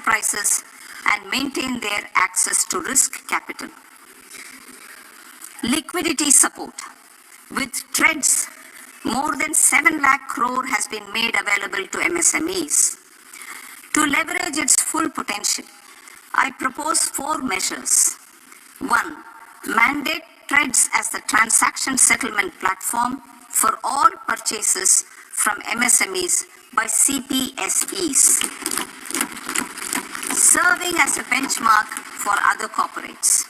enterprises and maintain their access to risk capital. Liquidity support. With TReDS, more than 7 lakh crore has been made available to MSMEs. To leverage its full potential, I propose 4 measures. 1. Mandate TReDS as the transaction settlement platform for all purchases from MSMEs by CPSEs, serving as a benchmark for other corporates.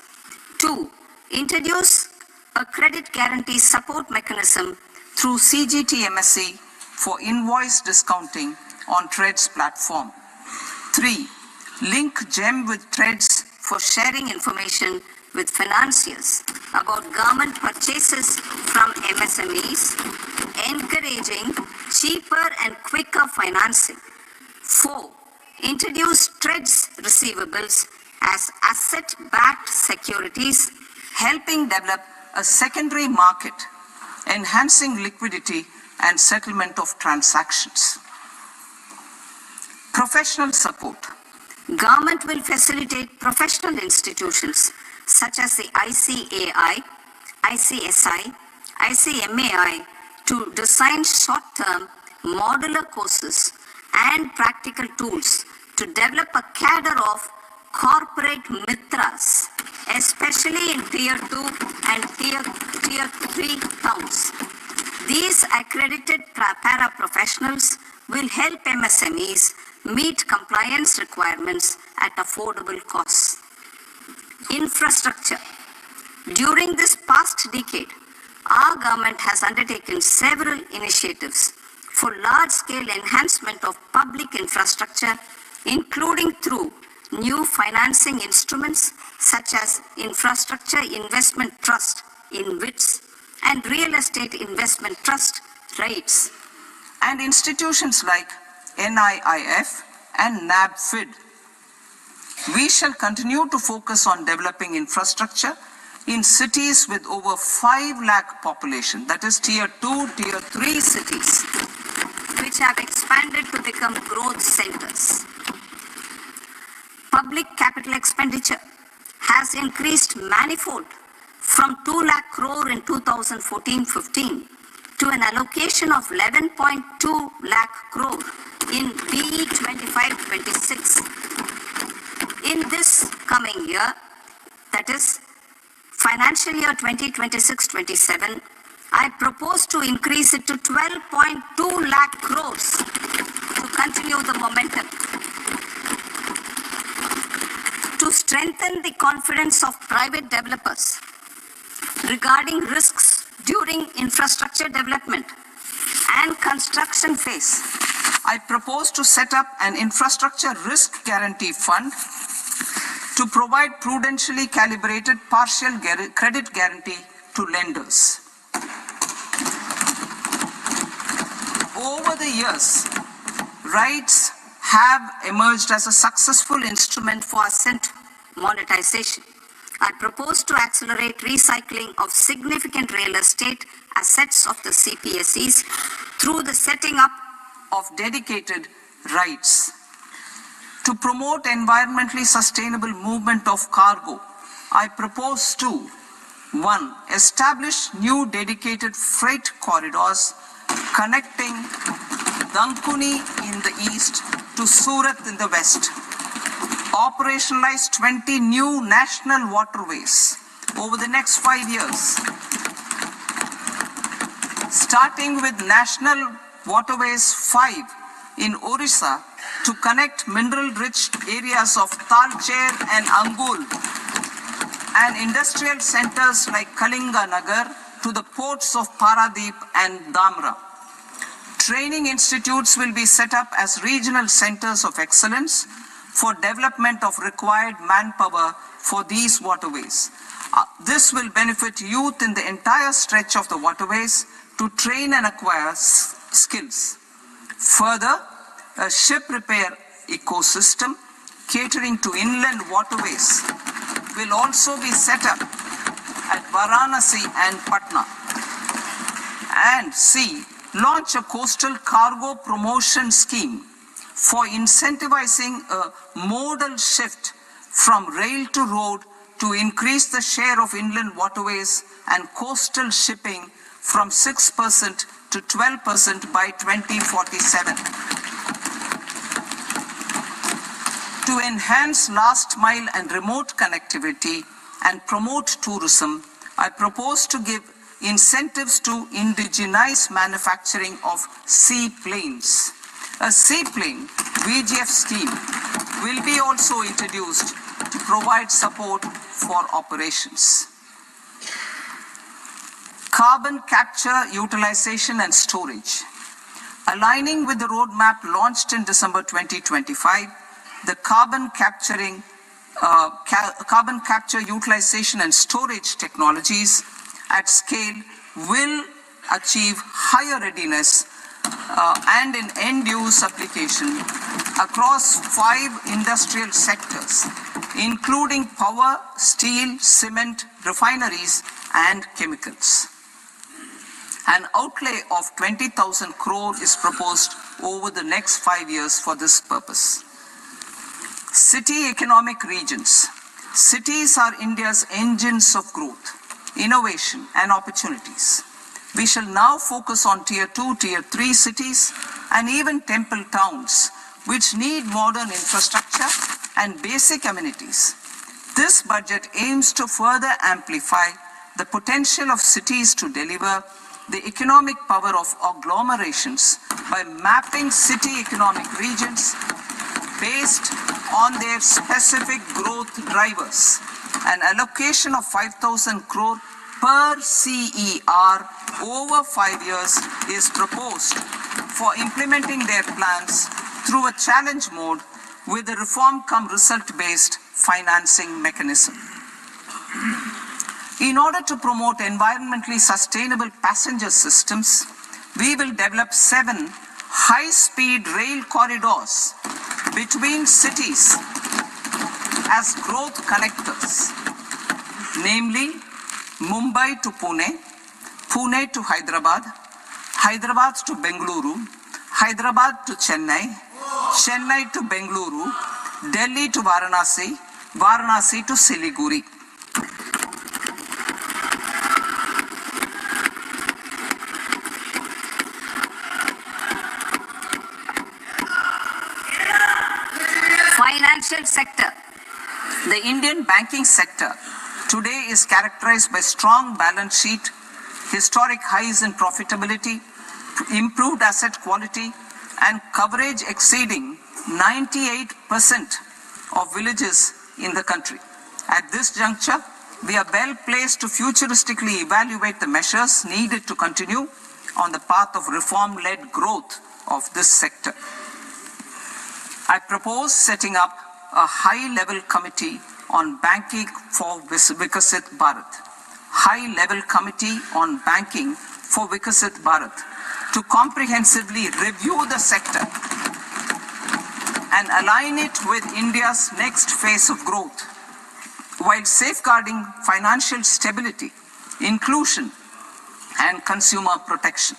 2. Introduce a credit guarantee support mechanism through CGTMSE for invoice discounting on TReDS platform. 3. Link GEM with TReDS for sharing information with financiers about government purchases from MSMEs, encouraging cheaper and quicker financing. 4. Introduce TReDS receivables as asset-backed securities, helping develop a secondary market, enhancing liquidity and settlement of transactions. Professional support. Government will facilitate professional institutions such as the ICAI, ICSI, ICMAI to design short-term modular courses and practical tools to develop a cadre of corporate mitras, especially in Tier 2 and Tier 3 towns. These accredited para-professionals will help MSMEs meet compliance requirements at affordable costs. Infrastructure. During this past decade, our government has undertaken several initiatives for large-scale enhancement of public infrastructure, including through new financing instruments such as Infrastructure Investment Trust (InvITs) and Real Estate Investment Trust (REITs), and institutions like NIIF and NABFID. We shall continue to focus on developing infrastructure in cities with over 5 lakh population, that is Tier 2, Tier 3 cities, which have expanded to become growth centers. Public capital expenditure has increased manifold from 2 lakh crore in 2014-15 to an allocation of 11.2 lakh crore in BE 25-26. In this coming year, that is financial year 2026-27, I propose to increase it to 12.2 lakh crores to continue the momentum. To strengthen the confidence of private developers regarding risks during infrastructure development and construction phase, I propose to set up an infrastructure risk guarantee fund to provide prudentially calibrated partial credit guarantee to lenders. Over the years, REITs have emerged as a successful instrument for asset monetization. I propose to accelerate recycling of significant real estate assets of the CPSEs through the setting up of dedicated REITs. To promote environmentally sustainable movement of cargo, I propose to 1. Establish new dedicated freight corridors connecting Dankuni in the east to Surat in the west. Operationalize 20 new national waterways over the next 5 years. Starting with National Waterways 5 in Orissa to connect mineral-rich areas of Talcher and Angul and industrial centers like Kalinga Nagar to the ports of Paradeep and Dhamra. Training institutes will be set up as regional centers of excellence for development of required manpower for these waterways. This will benefit youth in the entire stretch of the waterways to train and acquire skills. Further, a ship repair ecosystem catering to inland waterways will also be set up at Varanasi and Patna. And C, launch a coastal cargo promotion scheme for incentivizing a modal shift from rail to road to increase the share of inland waterways and coastal shipping from 6% to 12% by 2047. To enhance last mile and remote connectivity and promote tourism, I propose to give incentives to indigenize manufacturing of seaplanes. A seaplane VGF scheme will be also introduced to provide support for operations. Carbon capture, utilization and storage. Aligning with the roadmap launched in December 2025, the carbon capture, utilization and storage technologies at scale will achieve higher readiness and in end-use application across 5 industrial sectors, including power, steel, cement, refineries, and chemicals. An outlay of 20,000 crore is proposed over the next 5 years for this purpose. City economic regions. Cities are India's engines of growth, innovation, and opportunities. We shall now focus on Tier 2, Tier 3 cities, and even temple towns, which need modern infrastructure and basic amenities. This budget aims to further amplify the potential of cities to deliver the economic power of agglomerations by mapping city economic regions based on their specific growth drivers. An allocation of 5,000 crore per CER over 5 years is proposed for implementing their plans through a challenge mode with a reform-cum-result-based financing mechanism. In order to promote environmentally sustainable passenger systems, we will develop 7 high-speed rail corridors between cities as growth connectors, namely Mumbai to Pune, Pune to Hyderabad, Hyderabad to Bengaluru, Hyderabad to Chennai, Chennai to Bengaluru, Delhi to Varanasi, Varanasi to Siliguri. Financial sector. The Indian banking sector today is characterized by strong balance sheet, historic highs in profitability, improved asset quality, and coverage exceeding 98% of villages in the country. At this juncture, we are well placed to futuristically evaluate the measures needed to continue on the path of reform-led growth of this sector. I propose setting up a high-level committee on banking for Vikasit Bharat. High-level committee on banking for Vikasit Bharat to comprehensively review the sector and align it with India's next phase of growth, while safeguarding financial stability, inclusion, and consumer protection.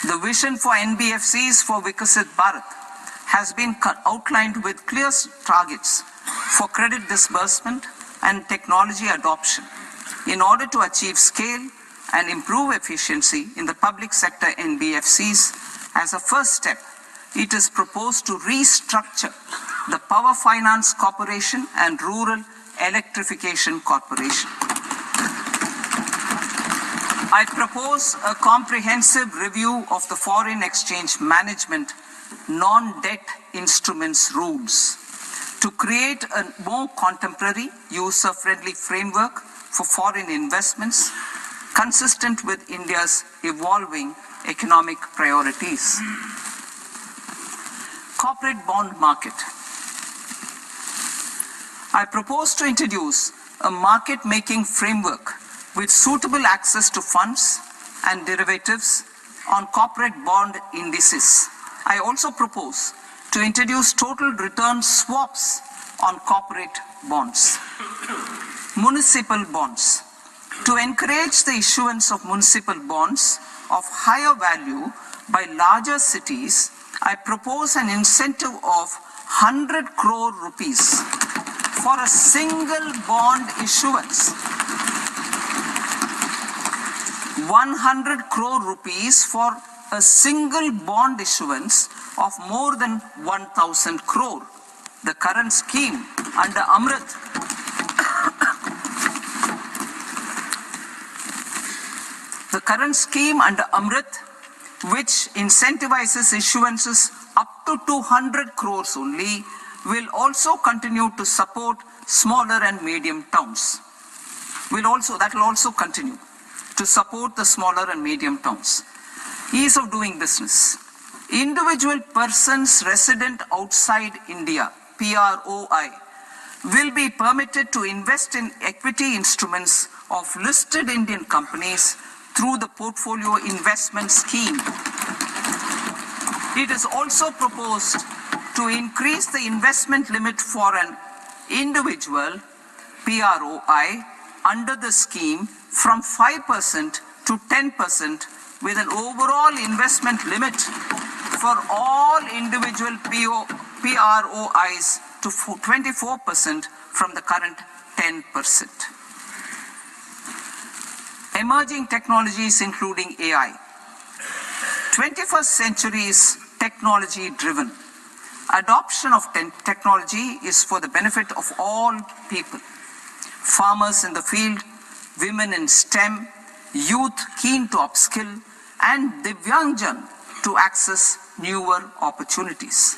The vision for NBFCs for Vikasit Bharat has been outlined with clear targets for credit disbursement and technology adoption in order to achieve scale and improve efficiency in the public sector NBFCs. As a first step, it is proposed to restructure the Power Finance Corporation and Rural Electrification Corporation. I propose a comprehensive review of the foreign exchange management non-debt instruments rules to create a more contemporary, user-friendly framework for foreign investments consistent with India's evolving economic priorities. Corporate bond market. I propose to introduce a market-making framework with suitable access to funds and derivatives on corporate bond indices. I also propose to introduce total return swaps on corporate bonds. Municipal bonds. To encourage the issuance of municipal bonds of higher value by larger cities, I propose an incentive of 100 crore rupees for a single bond issuance. 100 crore rupees for a single bond issuance of more than 1,000 crore. The current scheme under Amrit which incentivizes issuances up to 200 crores only, will also continue to support smaller and medium towns. That will also continue to support the smaller and medium towns. Ease of doing business. Individual persons resident outside India, PROI, will be permitted to invest in equity instruments of listed Indian companies through the Portfolio Investment Scheme. It is also proposed to increase the investment limit for an individual PROI under the scheme from 5% to 10%, with an overall investment limit for all individual PROIs to 24% from the current 10%. Emerging technologies including AI. 21st century is technology driven. Adoption of technology is for the benefit of all people. Farmers in the field, women in STEM, youth keen to upskill, and Divyangjan to access newer opportunities.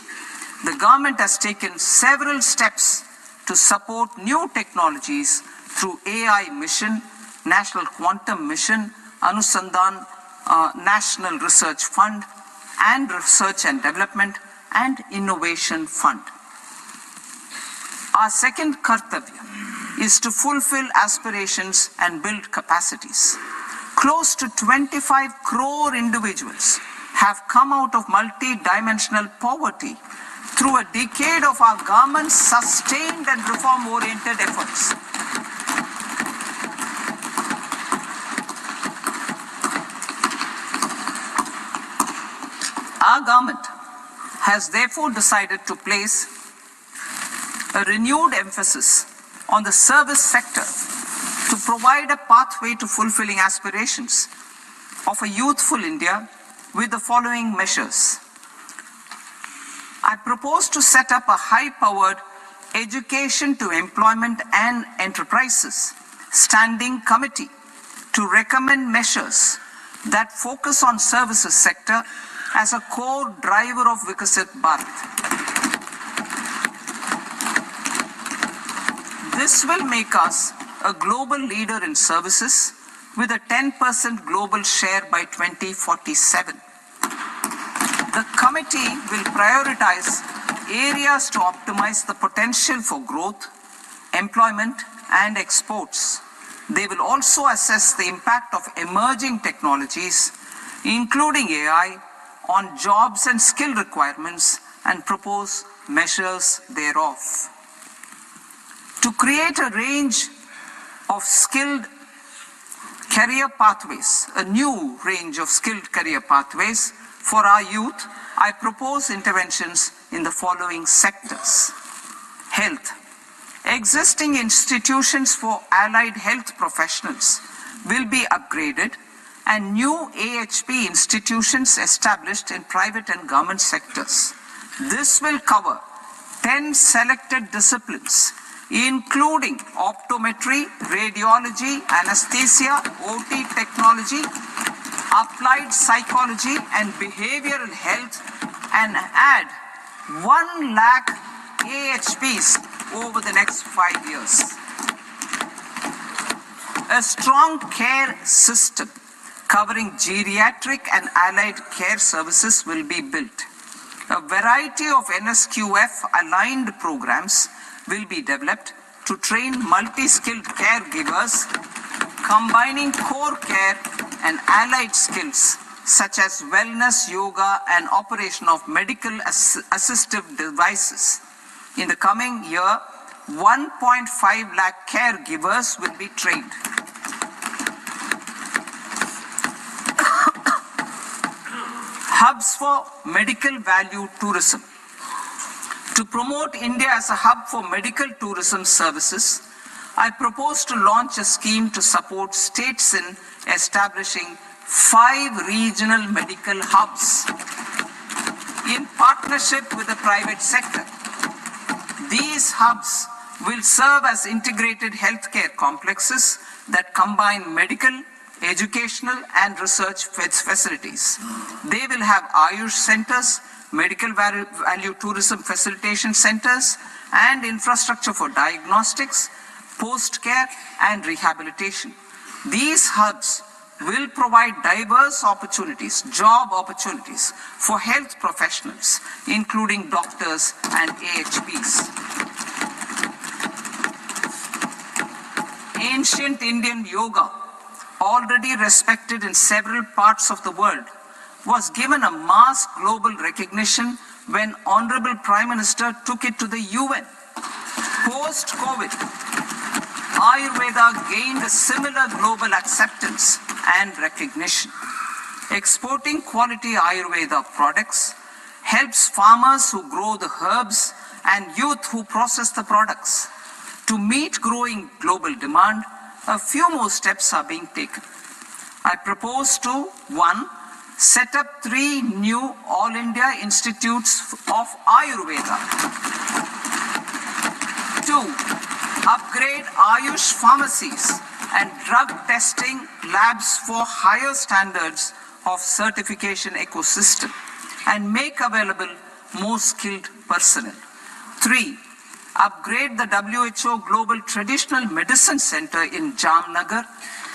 The government has taken several steps to support new technologies through AI Mission, National Quantum Mission, Anusandhan National Research Fund, and Research and Development and Innovation Fund. Our second kartavya is to fulfill aspirations and build capacities. Close to 25 crore individuals have come out of multi-dimensional poverty through a decade of our government's sustained and reform-oriented efforts. Our government has therefore decided to place a renewed emphasis on the service sector to provide a pathway to fulfilling aspirations of a youthful India with the following measures. I propose to set up a high-powered Education to Employment and Enterprises Standing Committee to recommend measures that focus on services sector as a core driver of Viksit Bharat. This will make us a global leader in services with a 10% global share by 2047. The committee will prioritize areas to optimize the potential for growth, employment, and exports. They will also assess the impact of emerging technologies, including AI, on jobs and skill requirements and propose measures thereof. To create a range of skilled career pathways, a new range of skilled career pathways for our youth, I propose interventions in the following sectors. Health. Existing institutions for allied health professionals will be upgraded and new AHP institutions established in private and government sectors. This will cover 10 selected disciplines, including optometry, radiology, anesthesia, OT technology, applied psychology and behavioral health, and add 1 lakh AHPs over the next 5 years. A strong care system covering geriatric and allied care services will be built. A variety of NSQF-aligned programs will be developed to train multi-skilled caregivers, combining core care and allied skills such as wellness, yoga, and operation of medical assistive devices. In the coming year, 1.5 lakh caregivers will be trained. Hubs for medical value tourism. To promote India as a hub for medical tourism services, I propose to launch a scheme to support states in establishing 5 regional medical hubs in partnership with the private sector. These hubs will serve as integrated healthcare complexes that combine medical, educational, and research facilities. They will have Ayush centers, medical value tourism facilitation centers, and infrastructure for diagnostics, post-care, and rehabilitation. These hubs will provide diverse opportunities, job opportunities for health professionals, including doctors and AHPs. Ancient Indian yoga, already respected in several parts of the world, was given a mass global recognition when Honorable Prime Minister took it to the UN. Post-COVID, Ayurveda gained a similar global acceptance and recognition. Exporting quality Ayurveda products helps farmers who grow the herbs and youth who process the products. To meet growing global demand, a few more steps are being taken. I propose to 1. Set up 3 new All India Institutes of Ayurveda. 2. Upgrade Ayush pharmacies and drug testing labs for higher standards of certification ecosystem and make available more skilled personnel. 3. Upgrade the WHO Global Traditional Medicine Center in Jamnagar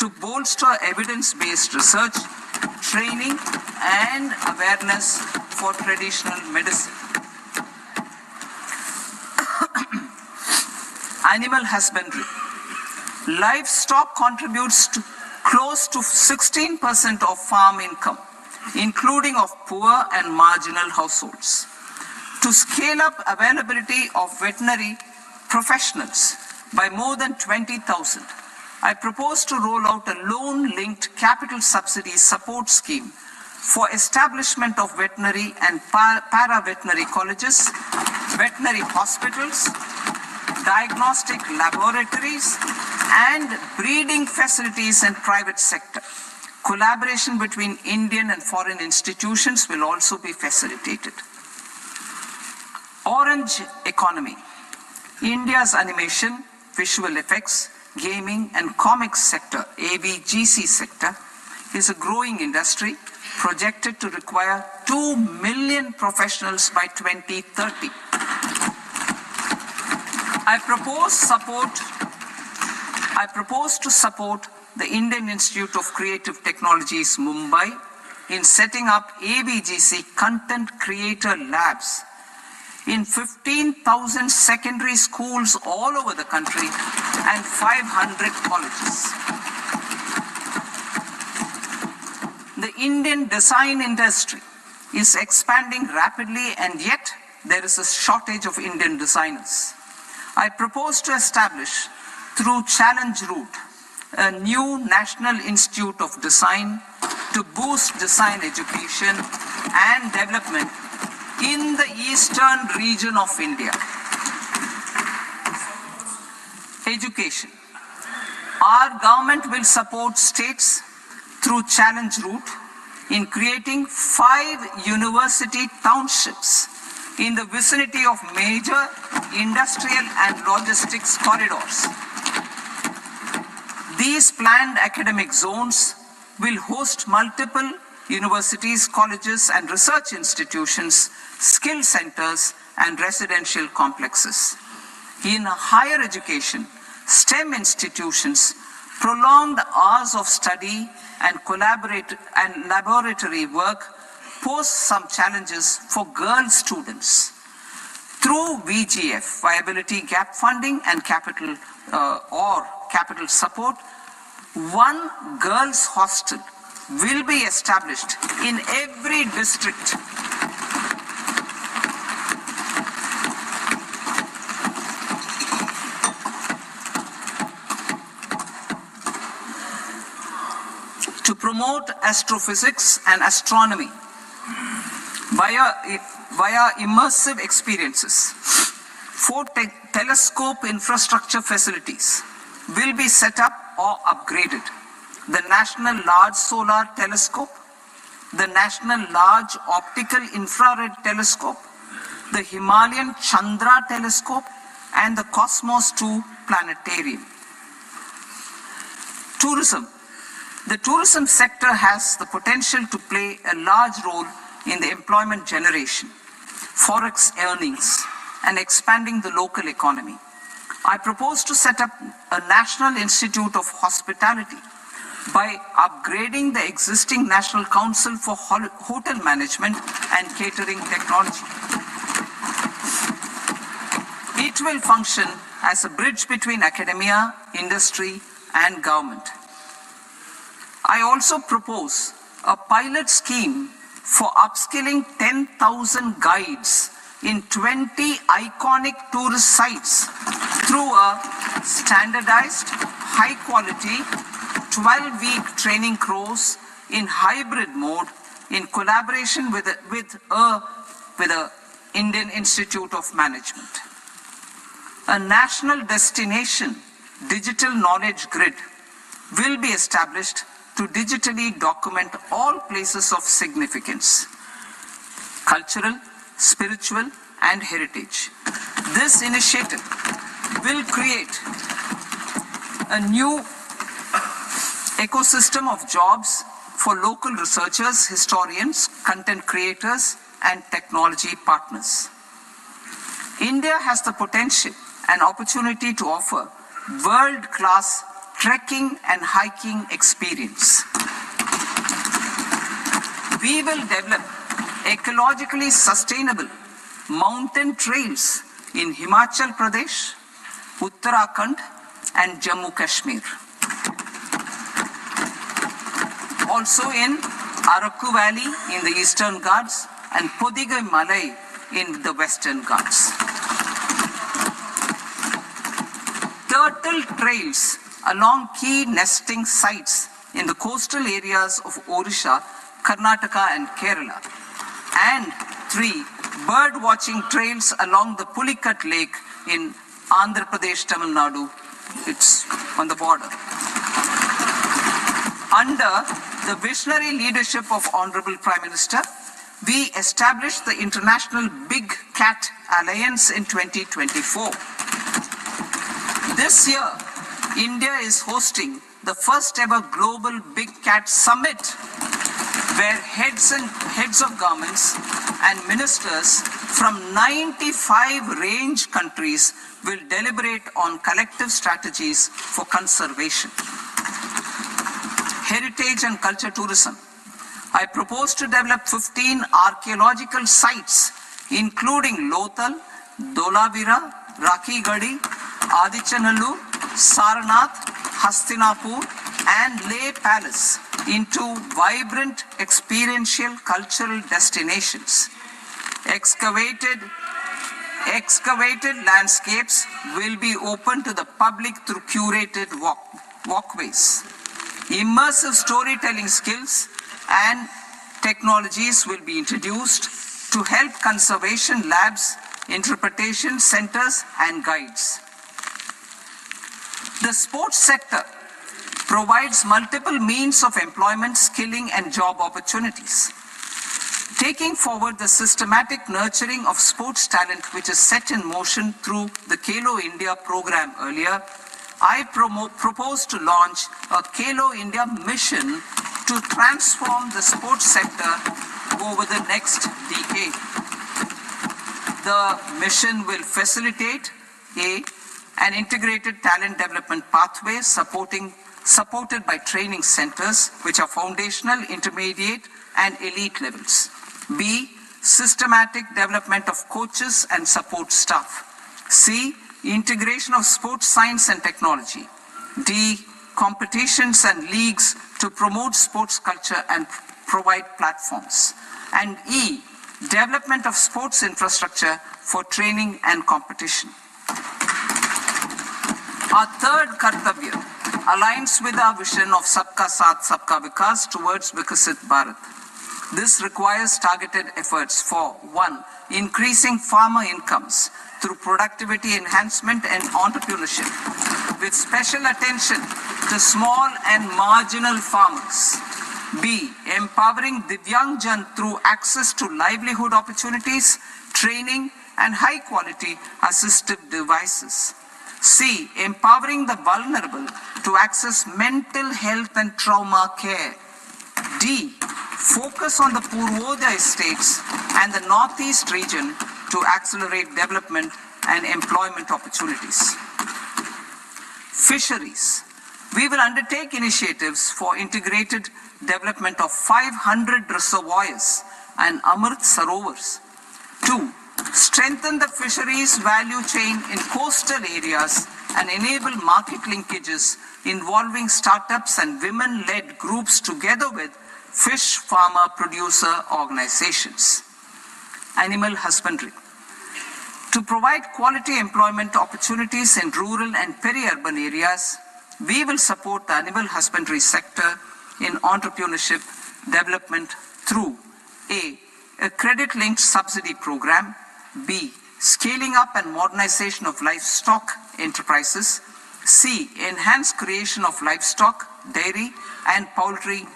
to bolster evidence-based research, training, and awareness for traditional medicine. Animal husbandry. Livestock contributes to close to 16% of farm income, including of poor and marginal households. To scale up availability of veterinary professionals by more than 20,000, I propose to roll out a loan-linked capital subsidy support scheme for establishment of veterinary and para-veterinary colleges, veterinary hospitals, diagnostic laboratories, and breeding facilities in private sector. Collaboration between Indian and foreign institutions will also be facilitated. Orange economy. India's animation, visual effects, gaming and comics sector, AVGC sector, is a growing industry projected to require 2 million professionals by 2030. I propose to support the Indian Institute of Creative Technologies, Mumbai, in setting up AVGC content creator labs in 15,000 secondary schools all over the country and 500 colleges. The Indian design industry is expanding rapidly, and yet there is a shortage of Indian designers. I propose to establish, through Challenge Route, a new National Institute of Design to boost design education and development in the eastern region of India. Education. Our government will support states through Challenge Route in creating 5 university townships in the vicinity of major industrial and logistics corridors. These planned academic zones will host multiple universities, colleges, and research institutions, skill centers, and residential complexes. In higher education, STEM institutions prolong the hours of study and laboratory work pose some challenges for girl students. Through VGF, Viability Gap Funding and capital support, 1 girls' hostel will be established in every district. To promote astrophysics and astronomy, via immersive experiences. 4 telescope infrastructure facilities will be set up or upgraded. The National Large Solar Telescope, the National Large Optical Infrared Telescope, the Himalayan Chandra Telescope, and the Cosmos 2 Planetarium. Tourism. The tourism sector has the potential to play a large role in the employment generation, forex earnings, and expanding the local economy. I propose to set up a National Institute of Hospitality by upgrading the existing National Council for Hotel Management and Catering Technology. It will function as a bridge between academia, industry, and government. I also propose a pilot scheme for upskilling 10,000 guides in 20 iconic tourist sites through a standardized, high-quality, 12-week training course in hybrid mode in collaboration with the Indian Institute of Management. A national destination digital knowledge grid will be established to digitally document all places of significance, cultural, spiritual, and heritage. This initiative will create a new ecosystem of jobs for local researchers, historians, content creators, and technology partners. India has the potential and opportunity to offer world-class trekking and hiking experience. We will develop ecologically sustainable mountain trails in Himachal Pradesh, Uttarakhand, and Jammu Kashmir. Also in Araku Valley in the Eastern Ghats and Podigai Malai in the Western Ghats. Turtle trails along key nesting sites in the coastal areas of Odisha, Karnataka, and Kerala. And 3 bird watching trails along the Pulikat Lake in Andhra Pradesh, Tamil Nadu. It's on the border. Under the visionary leadership of Honorable Prime Minister, we established the International Big Cat Alliance in 2024. This year, India is hosting the first ever Global Big Cat Summit, where heads of governments and ministers from 95 range countries will deliberate on collective strategies for conservation. Heritage and culture tourism. I propose to develop 15 archaeological sites, including Lothal, Dholavira, Rakhi Gadi, Adichanallur, Sarnath, Hastinapur, and Leh Palace into vibrant experiential cultural destinations. Excavated landscapes will be open to the public through curated walkways. Immersive storytelling skills and technologies will be introduced to help conservation labs, interpretation centers, and guides. The sports sector provides multiple means of employment, skilling, and job opportunities. Taking forward the systematic nurturing of sports talent which is set in motion through the Khelo India program earlier, I propose to launch a Khelo India mission to transform the sports sector over the next decade. The mission will facilitate an integrated talent development pathway supported by training centers which are foundational, intermediate, and elite levels. B, systematic development of coaches and support staff. C, integration of sports science and technology. D, competitions and leagues to promote sports culture and provide platforms. And E, development of sports infrastructure for training and competition. Our third Kartavya aligns with our vision of Sabka Saath, Sabka Vikas towards Vikasit Bharat. This requires targeted efforts for 1. Increasing farmer incomes through productivity enhancement and entrepreneurship, with special attention to small and marginal farmers. B. Empowering Divyangjan through access to livelihood opportunities, training, and high-quality assistive devices. C. Empowering the vulnerable to access mental health and trauma care. D. Focus on the Purvodaya states and the Northeast region to accelerate development and employment opportunities. Fisheries. We will undertake initiatives for integrated development of 500 reservoirs and Amrit Sarovars. 2. Strengthen the fisheries value chain in coastal areas and enable market linkages involving startups and women-led groups together with fish farmer producer organizations. Animal husbandry. To provide quality employment opportunities in rural and peri-urban areas, we will support the animal husbandry sector in entrepreneurship development through a credit-linked subsidy program, B, scaling up and modernization of livestock enterprises, C, enhanced creation of livestock, dairy, and poultry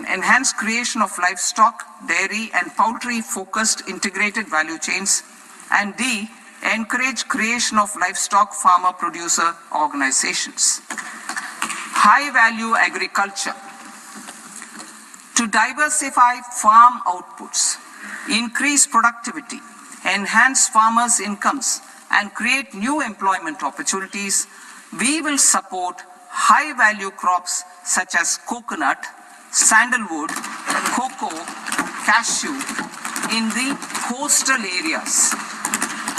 enhanced creation of livestock, dairy, and poultry-focused integrated value chains, and D, encourage creation of livestock farmer-producer organizations. High-value agriculture. To diversify farm outputs, increase productivity, enhance farmers' incomes, and create new employment opportunities, we will support high-value crops such as coconut, sandalwood, cocoa, cashew in the coastal areas,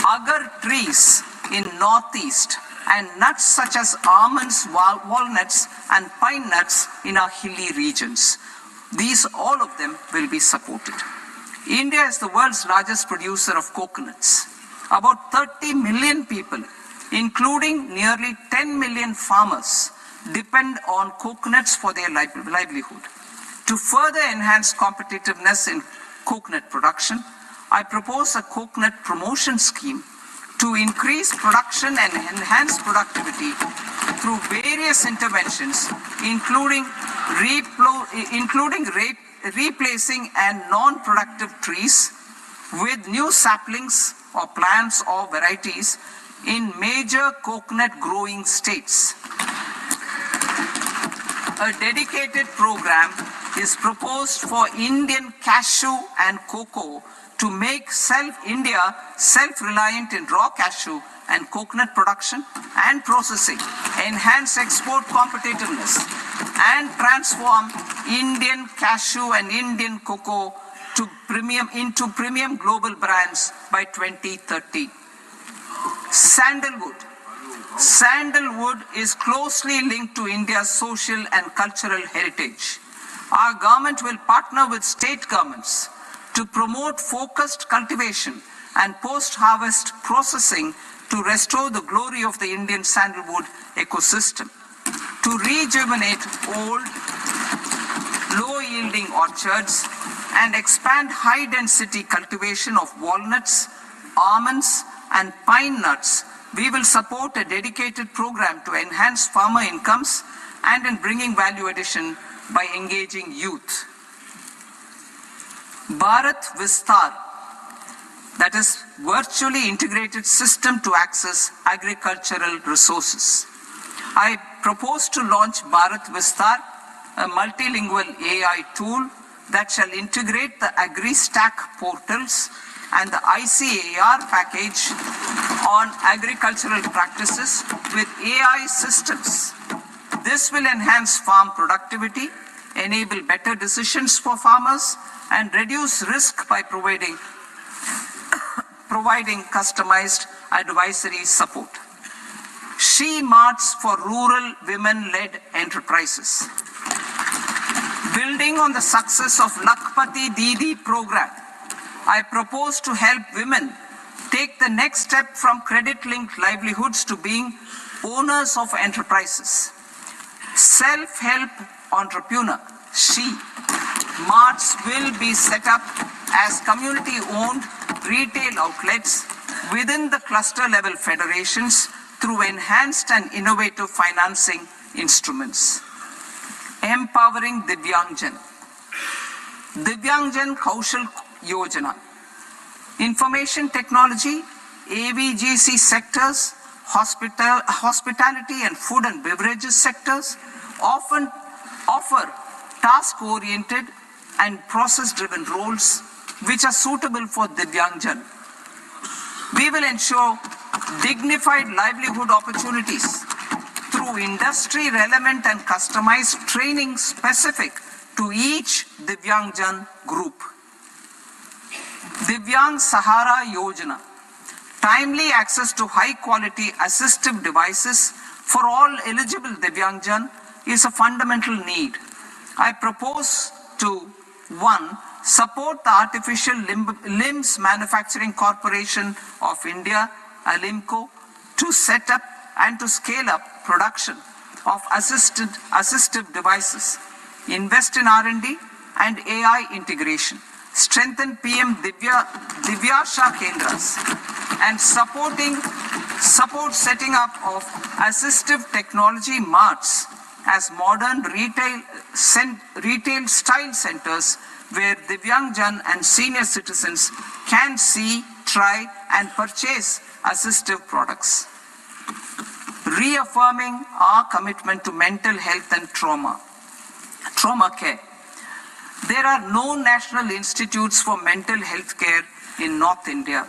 agar trees in Northeast, and nuts such as almonds, walnuts, and pine nuts in our hilly regions. All of them will be supported. India is the world's largest producer of coconuts. About 30 million people, including nearly 10 million farmers, depend on coconuts for their livelihood. To further enhance competitiveness in coconut production, I propose a coconut promotion scheme to increase production and enhance productivity through various interventions, including replacing and non-productive trees with new saplings or plants or varieties in major coconut growing states. A dedicated program is proposed for Indian cashew and cocoa to make India self-reliant in raw cashew and coconut production and processing, enhance export competitiveness, and transform Indian cashew and Indian cocoa into premium global brands by 2030. Sandalwood. Sandalwood is closely linked to India's social and cultural heritage. Our government will partner with state governments to promote focused cultivation and post-harvest processing to restore the glory of the Indian sandalwood ecosystem, to rejuvenate old, low-yielding orchards, and expand high-density cultivation of walnuts, almonds, and pine nuts. We will support a dedicated program to enhance farmer incomes and in bringing value addition by engaging youth. Bharat Vistar, that is virtually integrated system to access agricultural resources. I propose to launch Bharat Vistar, a multilingual AI tool that shall integrate the AgriStack portals and the ICAR package on agricultural practices with AI systems. This will enhance farm productivity, enable better decisions for farmers, and reduce risk by providing customized advisory support. She Marts for rural women-led enterprises. Building on the success of Lakhpati Didi program, I propose to help women take the next step from credit-linked livelihoods to being owners of enterprises, self-help entrepreneur, marts will be set up as community-owned retail outlets within the cluster-level federations through enhanced and innovative financing instruments. Empowering Divyangjan. Divyangjan Kaushal Yojana. Information technology, AVGC sectors, hospitality and food and beverages sectors often offer task-oriented and process-driven roles which are suitable for Divyangjan. We will ensure dignified livelihood opportunities through industry-relevant and customized training specific to each Divyangjan group. Divyang Sahara Yojana. Timely access to high-quality assistive devices for all eligible Divyangjan is a fundamental need. I propose to 1. Support the Artificial Limbs Manufacturing Corporation of India, ALIMCO, to set up and to scale up production of assistive devices, invest in R&D and AI integration, strengthen PM Divyasha Kendras, and support setting up of assistive technology marts as modern retail style centers where Divyangjan and senior citizens can see, try and purchase assistive products. Reaffirming our commitment to mental health and trauma care. There are no national institutes for mental health care in North India.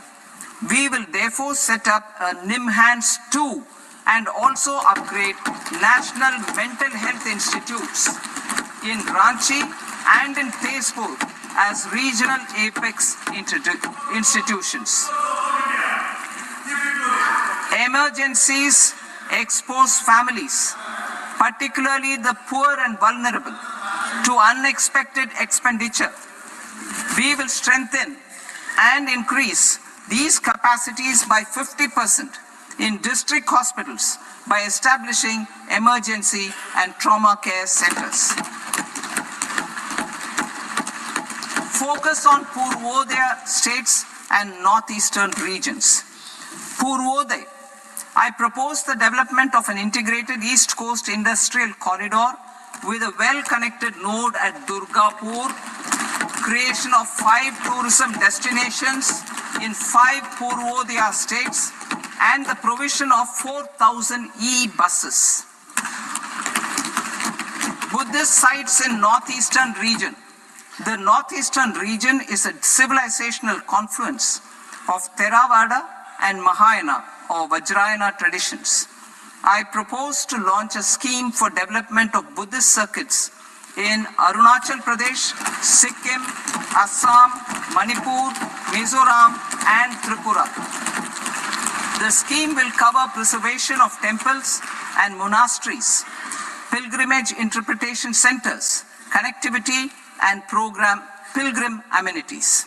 We will therefore set up a NIMHANS 2 and also upgrade national mental health institutes in Ranchi and in Tezpur as regional apex institutions. Emergencies expose families, particularly the poor and vulnerable, to unexpected expenditure. We will strengthen and increase these capacities by 50% in district hospitals by establishing emergency and trauma care centers. Focus on Purvodaya states and northeastern regions. Purvodaya. I propose the development of an integrated East Coast industrial corridor with a well-connected node at Durgapur, creation of 5 tourism destinations in 5 Purvodaya states, and the provision of 4,000 e-buses. Buddhist sites in northeastern region. The northeastern region is a civilizational confluence of Theravada and Mahayana or Vajrayana traditions. I propose to launch a scheme for development of Buddhist circuits in Arunachal Pradesh, Sikkim, Assam, Manipur, Mizoram, and Tripura. The scheme will cover preservation of temples and monasteries, pilgrimage interpretation centers, connectivity, and pilgrim amenities.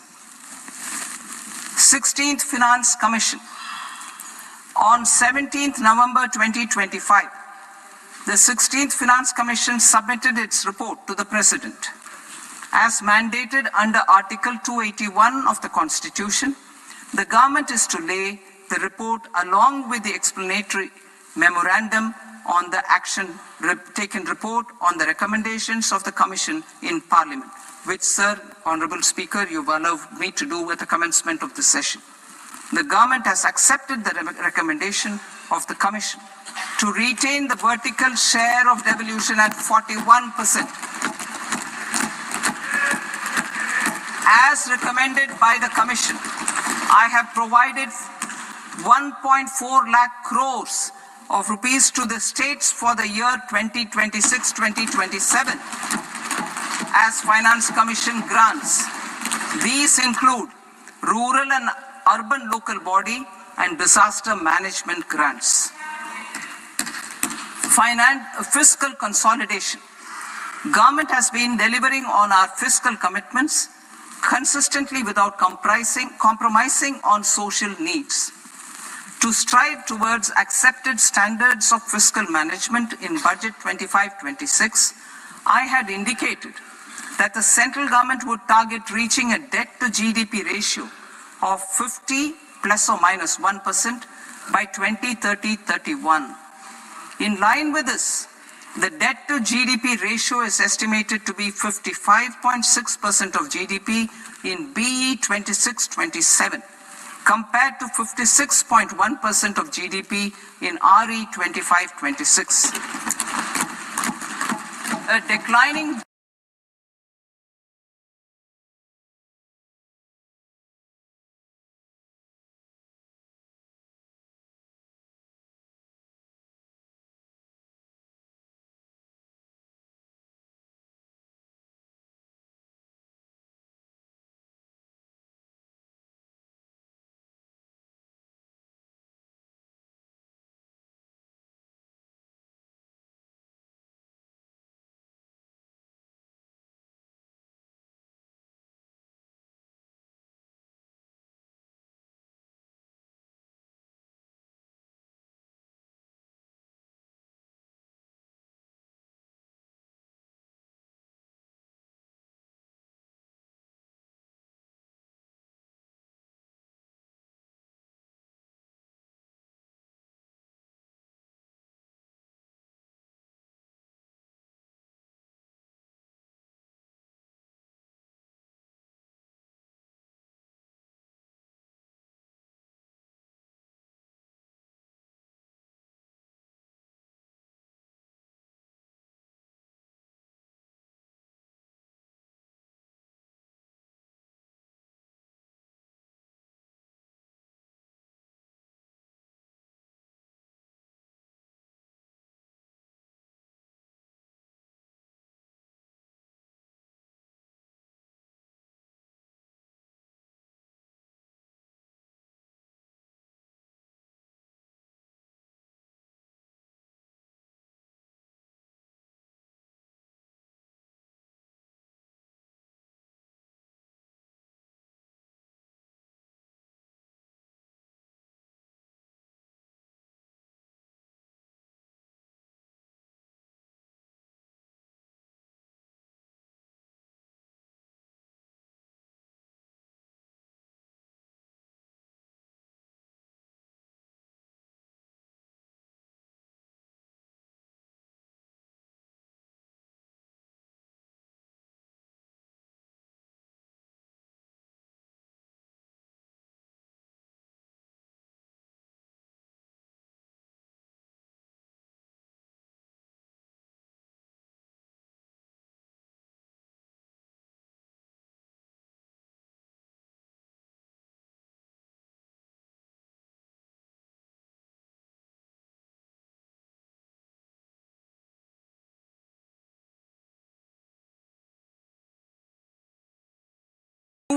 16th Finance Commission. On 17th November 2025, the 16th Finance Commission submitted its report to the President. As mandated under Article 281 of the Constitution, the government is to lay the report along with the explanatory memorandum on the action taken report on the recommendations of the Commission in Parliament, which, Sir, Honourable Speaker, you've allowed me to do at the commencement of this session. The government has accepted the recommendation of the Commission to retain the vertical share of devolution at 41%. As recommended by the Commission, I have provided 1.4 lakh crores of rupees to the states for the year 2026-2027 as Finance Commission grants. These include rural and urban local body and disaster management grants. Fiscal consolidation. Government has been delivering on our fiscal commitments consistently without compromising on social needs. To strive towards accepted standards of fiscal management in Budget 25-26, I had indicated that the central government would target reaching a debt-to-GDP ratio of 50 plus or minus 1% by 2030-31. In line with this, the debt-to-GDP ratio is estimated to be 55.6% of GDP in BE 26-27, compared to 56.1% of GDP in RE 25-26. A declining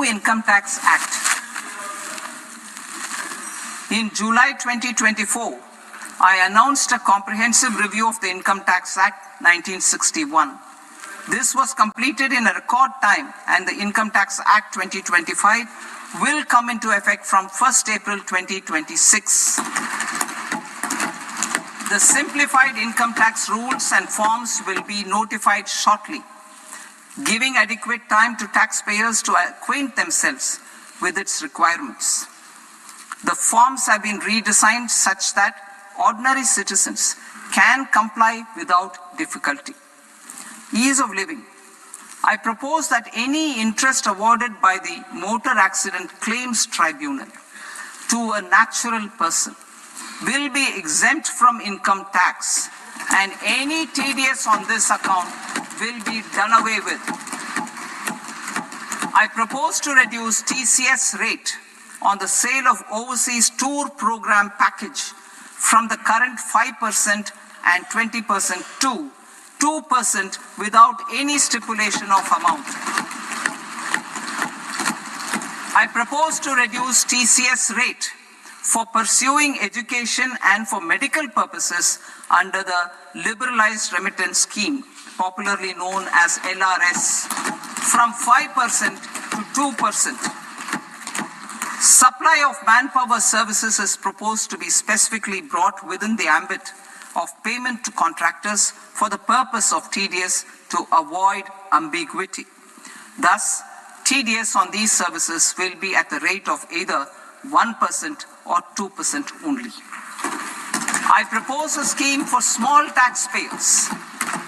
Income Tax Act. In July 2024, I announced a comprehensive review of the Income Tax Act 1961. This was completed in a record time, and the Income Tax Act 2025 will come into effect from 1st April 2026. The simplified income tax rules and forms will be notified shortly, giving adequate time to taxpayers to acquaint themselves with its requirements. The forms have been redesigned such that ordinary citizens can comply without difficulty. Ease of living. I propose that any interest awarded by the Motor Accident Claims Tribunal to a natural person will be exempt from income tax, and any TDS on this account will be done away with. I propose to reduce TCS rate on the sale of overseas tour program package from the current 5% and 20% to 2% without any stipulation of amount. I propose to reduce TCS rate for pursuing education and for medical purposes under the Liberalized Remittance Scheme, popularly known as LRS, from 5% to 2%. Supply of manpower services is proposed to be specifically brought within the ambit of payment to contractors for the purpose of TDS to avoid ambiguity. Thus, TDS on these services will be at the rate of either 1% or 2% only. I propose a scheme for small taxpayers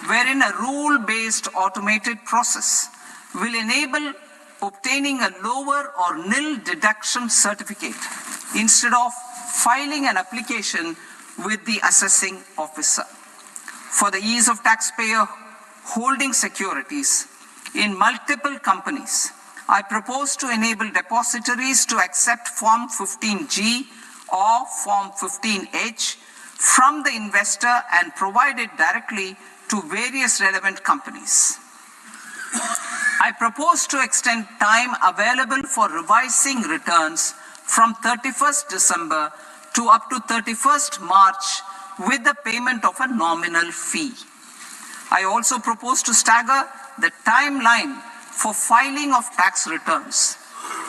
wherein a rule-based automated process will enable obtaining a lower or nil deduction certificate instead of filing an application with the assessing officer. For the ease of taxpayer holding securities in multiple companies, I propose to enable depositories to accept Form 15G or Form 15H from the investor and provide it directly to various relevant companies. I propose to extend time available for revising returns from 31st December to up to 31st March with the payment of a nominal fee. I also propose to stagger the timeline for filing of tax returns.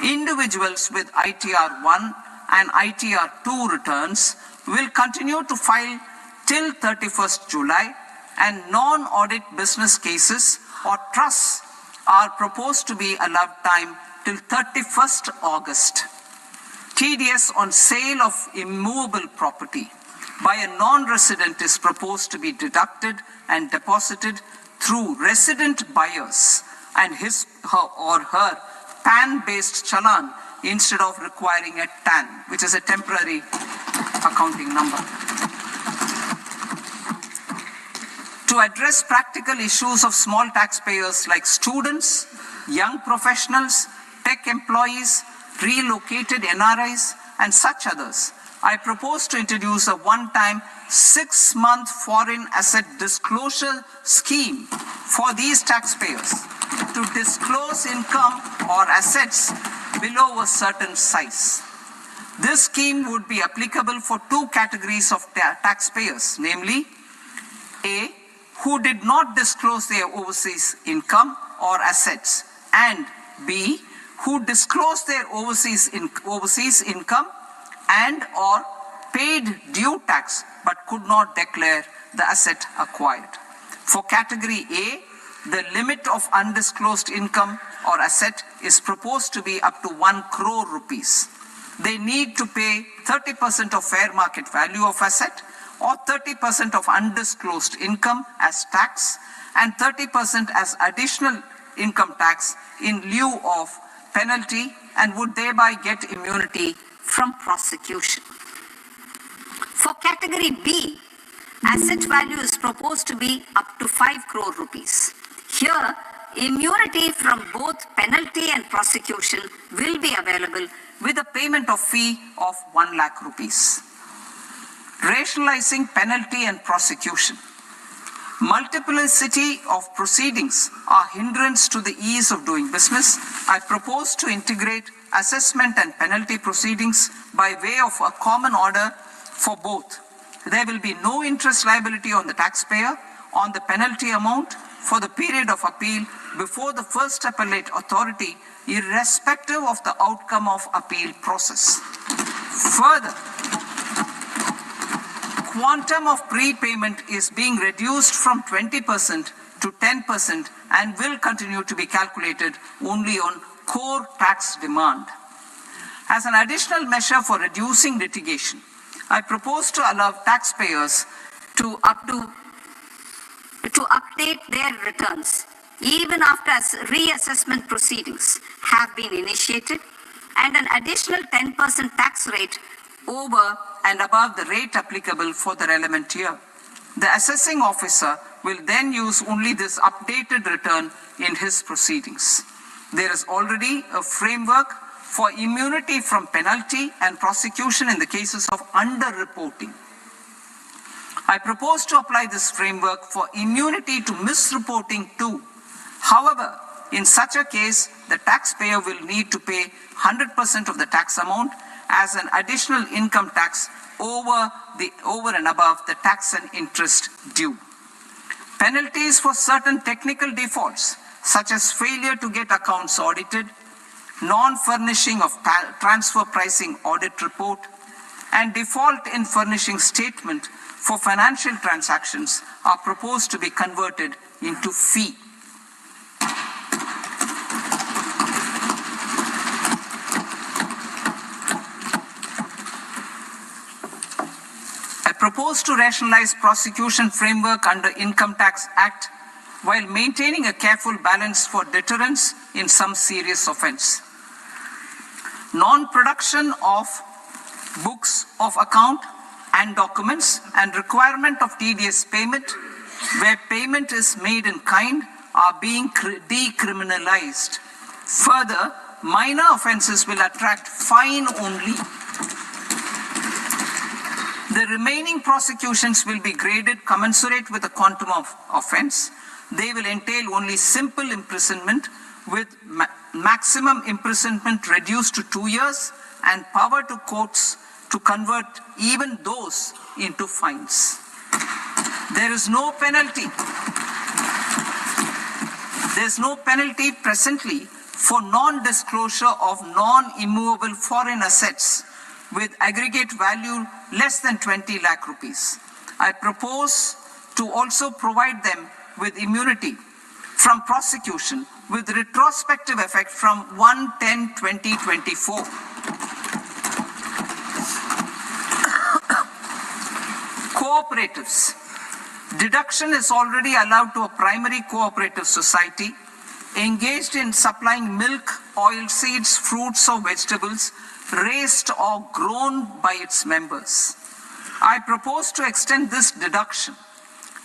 Individuals with ITR 1 and ITR 2 returns will continue to file till 31st July, and non-audit business cases or trusts are proposed to be allowed time till 31st August. TDS on sale of immovable property by a non-resident is proposed to be deducted and deposited through resident buyers and his or her PAN-based challan instead of requiring a TAN, which is a temporary accounting number. To address practical issues of small taxpayers like students, young professionals, tech employees, relocated NRIs, and such others, I propose to introduce a one-time 6-month foreign asset disclosure scheme for these taxpayers to disclose income or assets below a certain size. This scheme would be applicable for two categories of taxpayers, namely A, who did not disclose their overseas income or assets, and B, who disclosed their overseas income and or paid due tax but could not declare the asset acquired. For category A, the limit of undisclosed income or asset is proposed to be up to 1 crore rupees. They need to pay 30% of fair market value of asset or 30% of undisclosed income as tax and 30% as additional income tax in lieu of penalty, and would thereby get immunity from prosecution. For category B, asset value is proposed to be up to 5 crore rupees. Here, immunity from both penalty and prosecution will be available with a payment of fee of 1 lakh rupees. Rationalizing penalty and prosecution. Multiplicity of proceedings are hindrance to the ease of doing business. I propose to integrate assessment and penalty proceedings by way of a common order for both. There will be no interest liability on the taxpayer on the penalty amount for the period of appeal before the first appellate authority, irrespective of the outcome of appeal process. Further, quantum of prepayment is being reduced from 20% to 10% and will continue to be calculated only on core tax demand. As an additional measure for reducing litigation, I propose to allow taxpayers to update their returns even after reassessment proceedings have been initiated, and an additional 10% tax rate over and above the rate applicable for the relevant year. The assessing officer will then use only this updated return in his proceedings. There is already a framework for immunity from penalty and prosecution in the cases of underreporting. I propose to apply this framework for immunity to misreporting too. However, in such a case, the taxpayer will need to pay 100% of the tax amount as an additional income tax over and above the tax and interest due. Penalties for certain technical defaults, such as failure to get accounts audited, non-furnishing of transfer pricing audit report, and default in furnishing statement for financial transactions are proposed to be converted into fee. I propose to rationalize prosecution framework under Income Tax Act while maintaining a careful balance for deterrence in some serious offense. Non-production of books of account and documents and requirement of TDS payment where payment is made in kind are being decriminalized. Further, minor offenses will attract fine only. The remaining prosecutions will be graded commensurate with the quantum of offense. They will entail only simple imprisonment with maximum imprisonment reduced to 2 years and power to courts to convert even those into fines. There is no penalty. There is no penalty presently for non-disclosure of non-immovable foreign assets with aggregate value less than 20 lakh rupees. I propose to also provide them with immunity from prosecution with retrospective effect from 1/10/2024. Cooperatives. Deduction is already allowed to a primary cooperative society engaged in supplying milk, oilseeds, fruits or vegetables raised or grown by its members. I propose to extend this deduction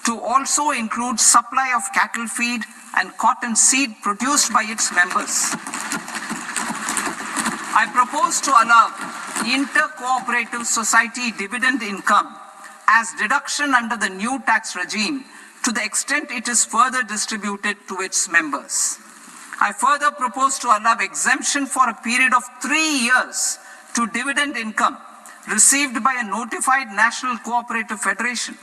to also include supply of cattle feed and cotton seed produced by its members. I propose to allow inter-cooperative society dividend income as deduction under the new tax regime to the extent it is further distributed to its members. I further propose to allow exemption for a period of 3 years to dividend income received by a notified national cooperative federation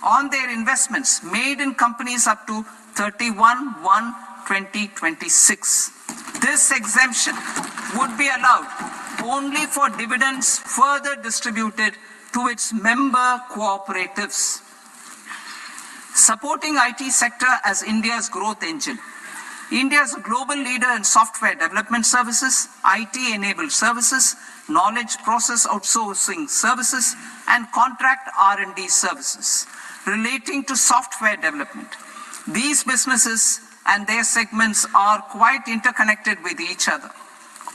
on their investments made in companies up to 31/1/2026. This exemption would be allowed only for dividends further distributed to its member cooperatives. Supporting IT sector as India's growth engine. India is a global leader in software development services, IT-enabled services, knowledge process outsourcing services, and contract R&D services relating to software development. These businesses and their segments are quite interconnected with each other.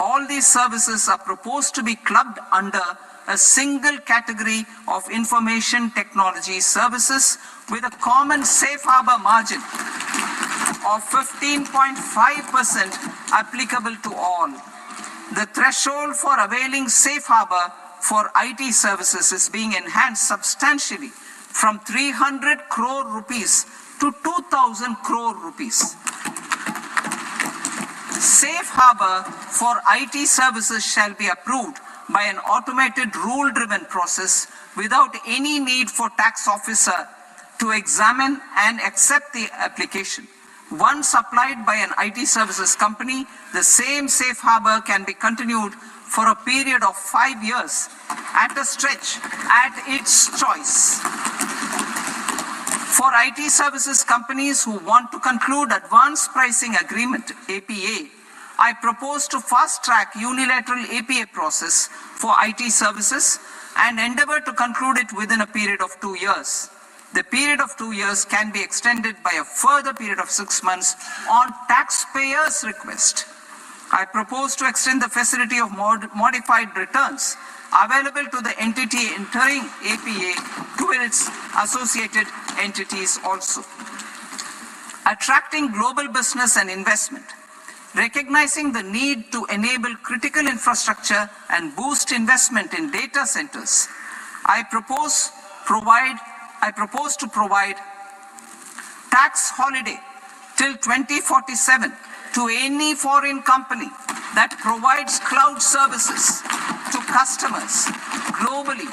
All these services are proposed to be clubbed under a single category of information technology services with a common safe harbor margin of 15.5% applicable to all. The threshold for availing safe harbor for IT services is being enhanced substantially from 300 crore rupees to 2,000 crore rupees. Safe harbor for IT services shall be approved by an automated rule-driven process without any need for tax officer to examine and accept the application. Once applied by an IT services company, the same safe harbor can be continued for a period of 5 years at a stretch at its choice. For IT services companies who want to conclude advanced pricing agreement, APA, I propose to fast-track unilateral APA process for IT services and endeavor to conclude it within a period of 2 years. The period of 2 years can be extended by a further period of 6 months on taxpayers' request. I propose to extend the facility of modified returns available to the entity entering APA to its associated entities also. Attracting global business and investment. Recognizing the need to enable critical infrastructure and boost investment in data centers, I propose to provide tax holiday till 2047 to any foreign company that provides cloud services to customers globally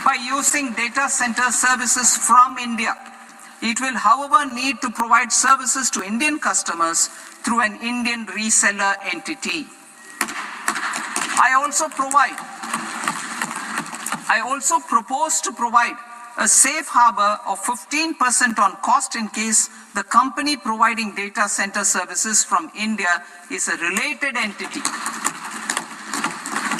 by using data center services from India. It will, however, need to provide services to Indian customers through an Indian reseller entity. I also propose to provide a safe harbor of 15% on cost in case the company providing data center services from India is a related entity.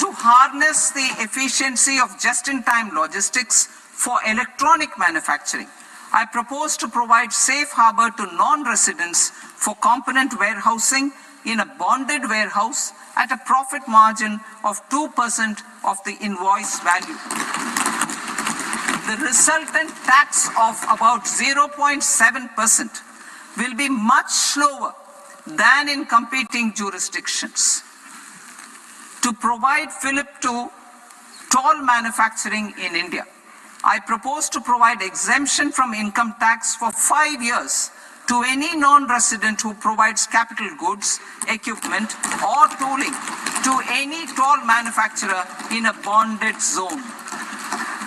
To harness the efficiency of just-in-time logistics for electronic manufacturing, I propose to provide safe harbor to non-residents for component warehousing in a bonded warehouse at a profit margin of 2% of the invoice value. The resultant tax of about 0.7% will be much lower than in competing jurisdictions. To provide fillip to toll manufacturing in India, I propose to provide exemption from income tax for 5 years to any non-resident who provides capital goods, equipment, or tooling to any toll manufacturer in a bonded zone.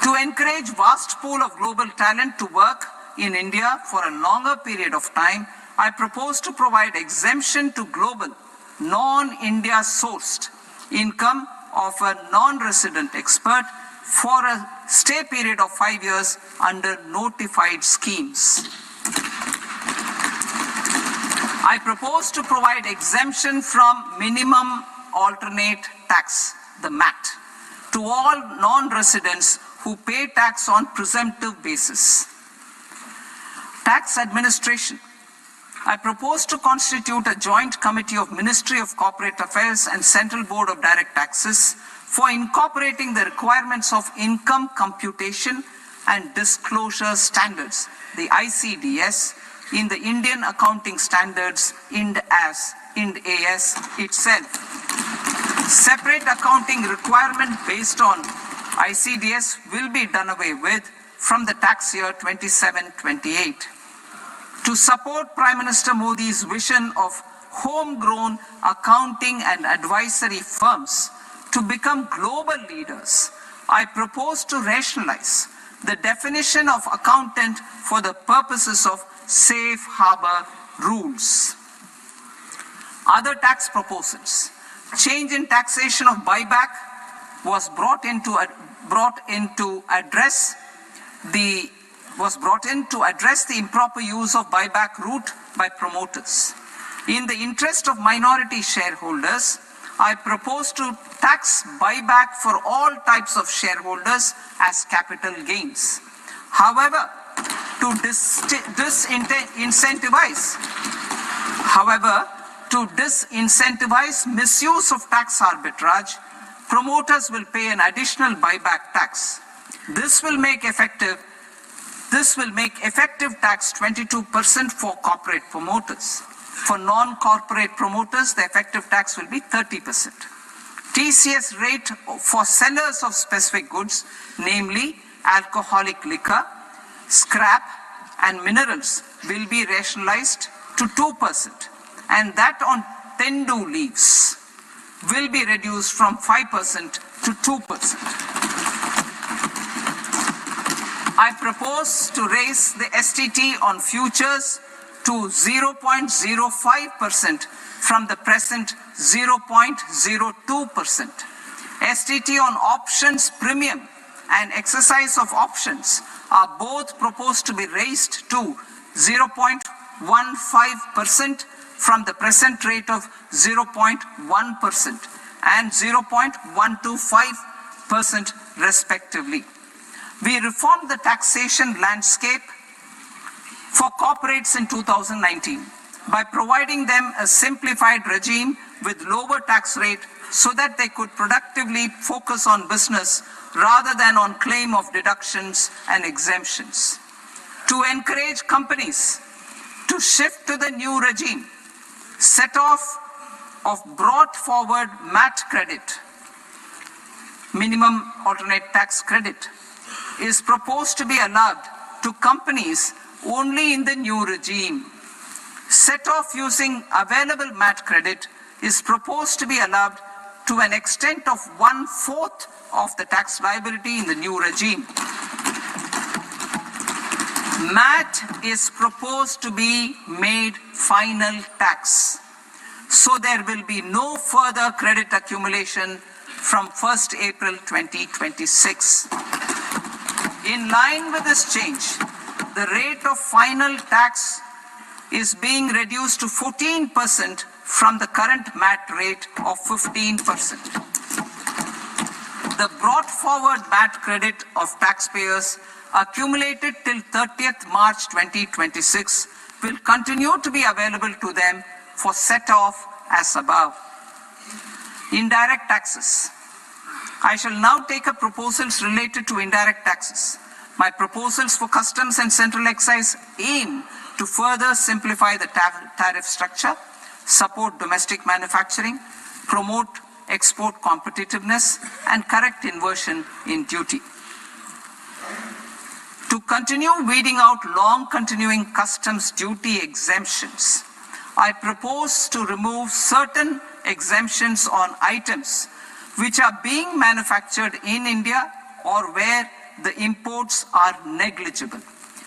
To encourage vast pool of global talent to work in India for a longer period of time, I propose to provide exemption to global, non-India sourced income of a non-resident expert for a stay period of 5 years under notified schemes. I propose to provide exemption from minimum alternate tax, the MAT, to all non-residents who pay tax on presumptive basis. Tax administration. I propose to constitute a joint committee of Ministry of Corporate Affairs and Central Board of Direct Taxes for incorporating the requirements of income computation and disclosure standards, the ICDS, in the Indian Accounting Standards, IND AS itself. Separate accounting requirement based on ICDS will be done away with from the tax year 27-28. To support Prime Minister Modi's vision of homegrown accounting and advisory firms to become global leaders, I propose to rationalize the definition of accountant for the purposes of safe harbor rules. Other tax proposals. Change in taxation of buyback was brought in to address the improper use of buyback route by promoters. In the interest of minority shareholders, I propose to tax buyback for all types of shareholders as capital gains. However, to disincentivize misuse of tax arbitrage, promoters will pay an additional buyback tax. This will make effective tax 22% for corporate promoters. For non-corporate promoters, the effective tax will be 30%. TCS rate for sellers of specific goods, namely alcoholic liquor, scrap, and minerals, will be rationalized to 2%, and that on tendu leaves will be reduced from 5% to 2%. I propose to raise the STT on futures to 0.05% from the present 0.02%. STT on options premium and exercise of options are both proposed to be raised to 0.15% from the present rate of 0.1% and 0.125% respectively. We reformed the taxation landscape for corporates in 2019 by providing them a simplified regime with lower tax rate so that they could productively focus on business rather than on claim of deductions and exemptions. To encourage companies to shift to the new regime, set off of brought forward MAT credit, minimum alternate tax credit, is proposed to be allowed to companies only in the new regime. Set off using available MAT credit is proposed to be allowed to an extent of 1/4 of the tax liability in the new regime. MAT is proposed to be made final tax. so there will be no further credit accumulation from 1st April 2026. In line with this change, the rate of final tax is being reduced to 14% from the current MAT rate of 15%. The brought forward MAT credit of taxpayers accumulated till 30th March 2026 will continue to be available to them for set-off as above. Indirect taxes. I shall now take up proposals related to indirect taxes. My proposals for customs and central excise aim to further simplify the tariff structure, support domestic manufacturing, promote export competitiveness, and correct inversion in duty. To continue weeding out long continuing customs duty exemptions, I propose to remove certain exemptions on items which are being manufactured in India or where the imports are negligible.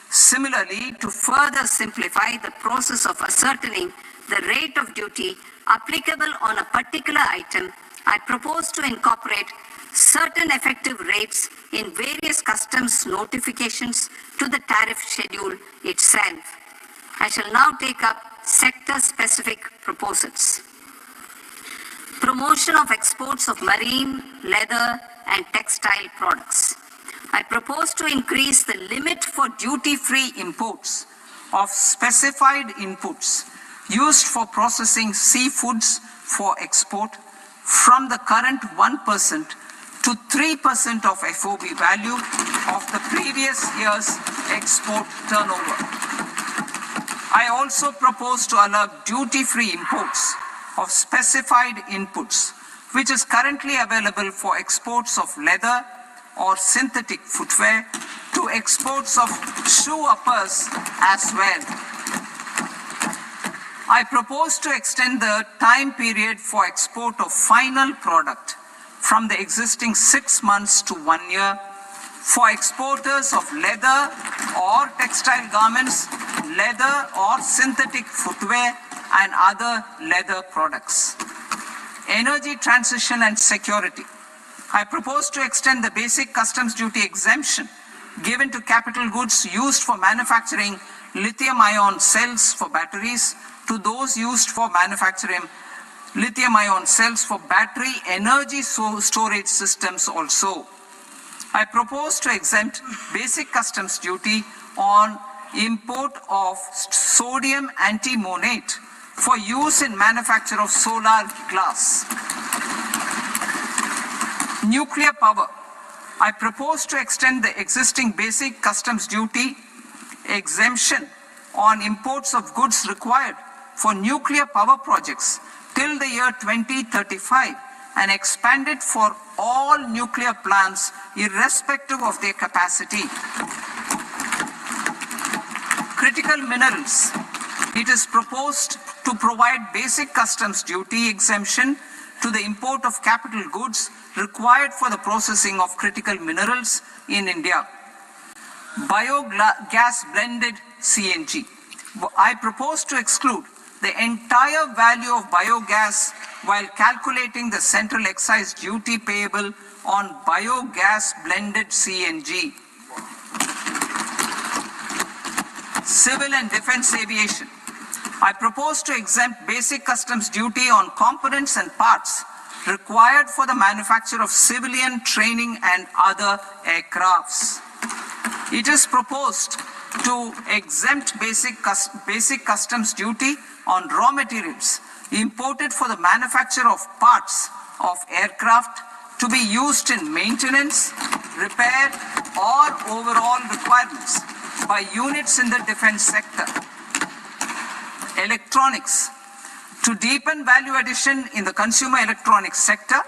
Similarly, to further simplify the process of ascertaining the rate of duty applicable on a particular item, I propose to incorporate certain effective rates in various customs notifications to the tariff schedule itself. I shall now take up sector-specific proposals. Promotion of exports of marine, leather, and textile products. I propose to increase the limit for duty-free imports of specified inputs used for processing seafoods for export from the current 1% to 3% of FOB value of the previous year's export turnover. I also propose to allow duty-free imports of specified inputs, which is currently available for exports of leather or synthetic footwear, to exports of shoe uppers as well. I propose to extend the time period for export of final product from the existing 6 months to 1 year for exporters of leather or textile garments, leather or synthetic footwear, and other leather products. Energy transition and security. I propose to extend the basic customs duty exemption given to capital goods used for manufacturing lithium-ion cells for batteries to those used for manufacturing lithium-ion cells for battery energy storage systems also. I propose to exempt basic customs duty on import of sodium antimonate for use in manufacture of solar glass. Nuclear power. I propose to extend the existing basic customs duty exemption on imports of goods required for nuclear power projects till the year 2035 and expand it for all nuclear plants irrespective of their capacity. Critical minerals. It is proposed to provide basic customs duty exemption to the import of capital goods required for the processing of critical minerals in India. Biogas blended CNG. I propose to exclude the entire value of biogas while calculating the central excise duty payable on biogas blended CNG. Civil and defense aviation. I propose to exempt basic customs duty on components and parts required for the manufacture of civilian training and other aircrafts. It is proposed to exempt basic customs duty on raw materials imported for the manufacture of parts of aircraft to be used in maintenance, repair, or overall requirements by units in the defense sector. Electronics. To deepen value addition in the consumer electronics sector,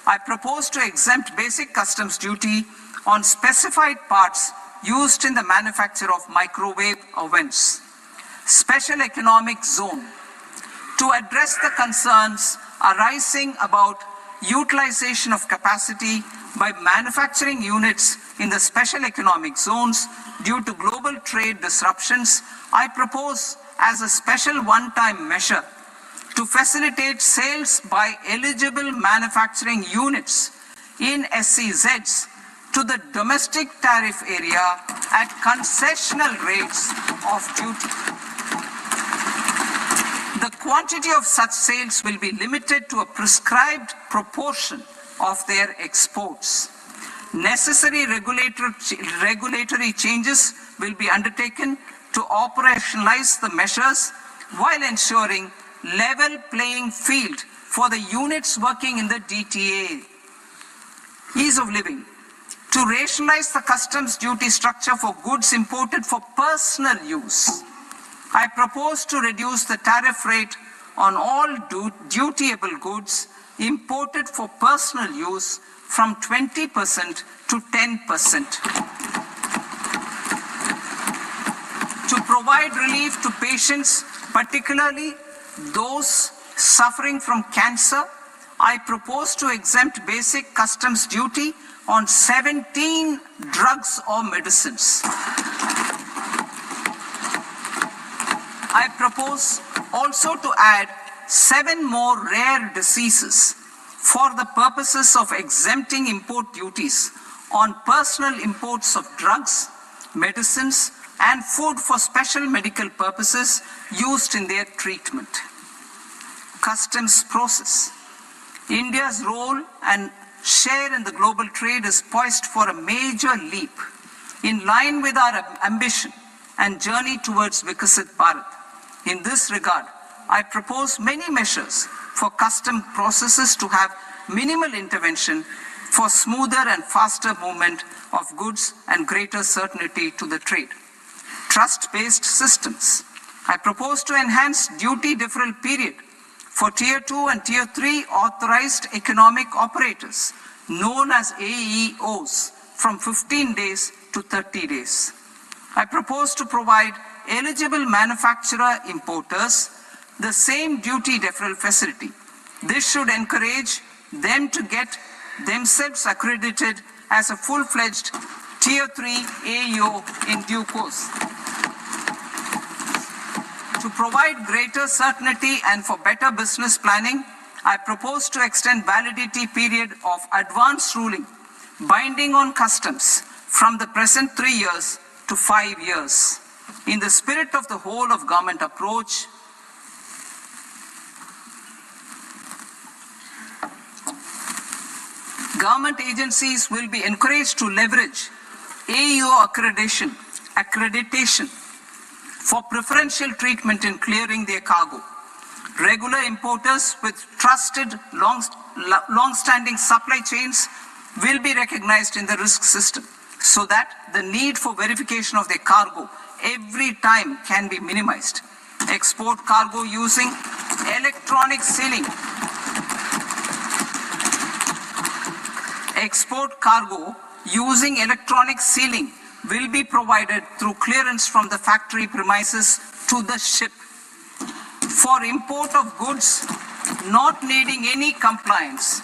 I propose to exempt basic customs duty on specified parts used in the manufacture of microwave ovens. Special economic zone. To address the concerns arising about utilization of capacity by manufacturing units in the special economic zones due to global trade disruptions, I propose as a special one-time measure to facilitate sales by eligible manufacturing units in SEZs to the domestic tariff area at concessional rates of duty. The quantity of such sales will be limited to a prescribed proportion of their exports. Necessary regulatory changes will be undertaken to operationalize the measures while ensuring level playing field for the units working in the DTA. Ease of living. To rationalize the customs duty structure for goods imported for personal use, I propose to reduce the tariff rate on all dutiable goods imported for personal use from 20% to 10%. To provide relief to patients, particularly those suffering from cancer, I propose to exempt basic customs duty on 17 drugs or medicines. I propose also to add 7 more rare diseases for the purposes of exempting import duties on personal imports of drugs, medicines, and food for special medical purposes used in their treatment. Customs process. India's role and share in the global trade is poised for a major leap in line with our ambition and journey towards Viksit Bharat. In this regard, I propose many measures for custom processes to have minimal intervention for smoother and faster movement of goods and greater certainty to the trade. Trust-based systems. I propose to enhance duty deferral period for Tier 2 and Tier 3 authorized economic operators, known as AEOs, from 15 days to 30 days. I propose to provide eligible manufacturer importers the same duty deferral facility. This should encourage them to get themselves accredited as a full-fledged Tier 3 AEO in due course. To provide greater certainty and for better business planning, I propose to extend validity period of advance ruling binding on customs from the present 3 years to 5 years. In the spirit of the whole of government approach, government agencies will be encouraged to leverage AEO accreditation for preferential treatment in clearing their cargo. Regular importers with trusted long-standing supply chains will be recognized in the risk system so that the need for verification of their cargo every time can be minimized. Export cargo using electronic sealing. Export cargo using electronic sealing will be provided through clearance from the factory premises to the ship. For import of goods not needing any compliance,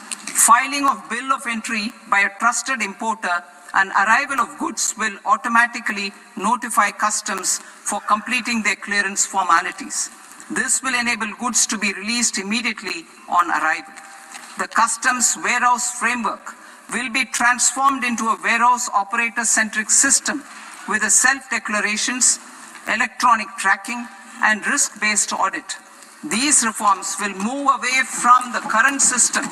filing of bill of entry by a trusted importer and arrival of goods will automatically notify customs for completing their clearance formalities. This will enable goods to be released immediately on arrival. The customs warehouse framework will be transformed into a warehouse operator-centric system with a self-declarations, electronic tracking, and risk-based audit. These reforms will move away from the current system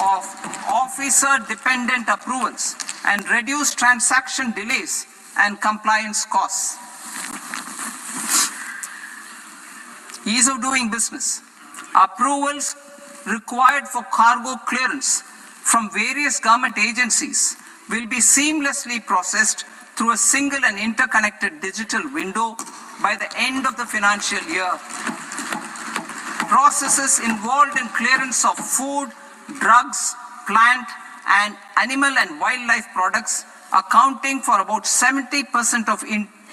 of officer-dependent approvals and reduce transaction delays and compliance costs. Ease of doing business. Approvals required for cargo clearance from various government agencies will be seamlessly processed through a single and interconnected digital window by the end of the financial year. Processes involved in clearance of food, drugs, plant, and animal and wildlife products, accounting for about 70% of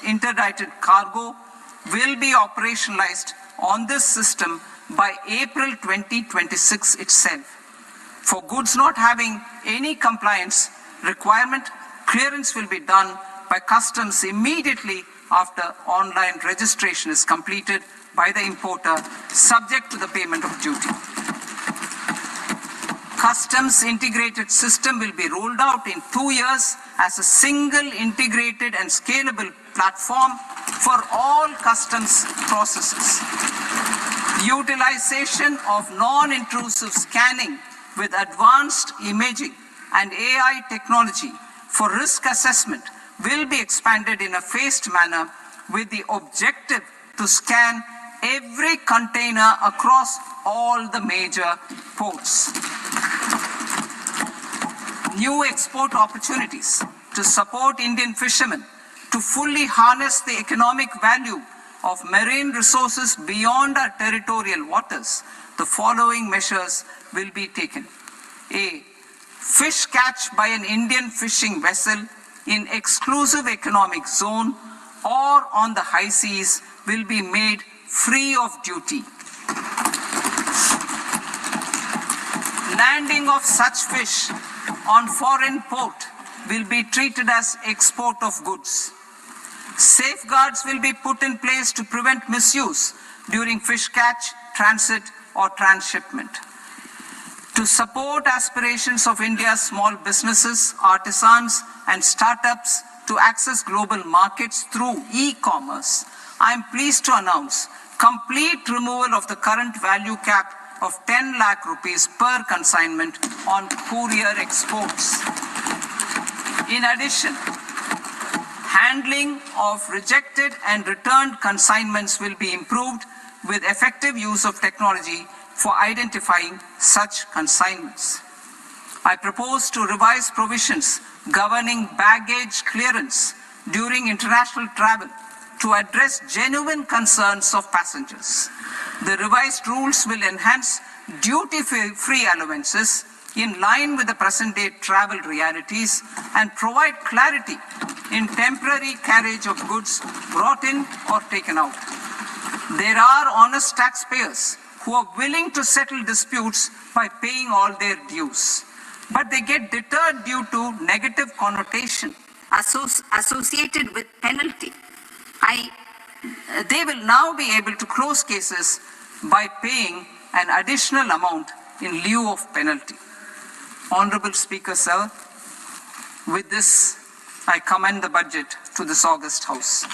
interdicted cargo, will be operationalized on this system by April 2026 itself. For goods not having any compliance requirement, clearance will be done by customs immediately after online registration is completed by the importer, subject to the payment of duty. Customs integrated system will be rolled out in 2 years as a single integrated and scalable platform for all customs processes. Utilization of non-intrusive scanning with advanced imaging and AI technology for risk assessment will be expanded in a phased manner with the objective to scan every container across all the major ports. New export opportunities to support Indian fishermen to fully harness the economic value of marine resources beyond our territorial waters. The following measures will be taken. A. Fish catch by an Indian fishing vessel in exclusive economic zone or on the high seas will be made free of duty. Landing of such fish on foreign port will be treated as export of goods. Safeguards will be put in place to prevent misuse during fish catch, transit, or transshipment. To support aspirations of India's small businesses, artisans, and startups to access global markets through e-commerce, I am pleased to announce complete removal of the current value cap of 10 lakh rupees per consignment on courier exports. In addition, handling of rejected and returned consignments will be improved with effective use of technology for identifying such consignments. I propose to revise provisions governing baggage clearance during international travel to address genuine concerns of passengers. The revised rules will enhance duty-free allowances in line with the present-day travel realities and provide clarity in temporary carriage of goods brought in or taken out. There are honest taxpayers who are willing to settle disputes by paying all their dues, but they get deterred due to negative connotation associated with penalty. They will now be able to close cases by paying an additional amount in lieu of penalty. Honorable Speaker, sir, with this, I commend the budget to this august House.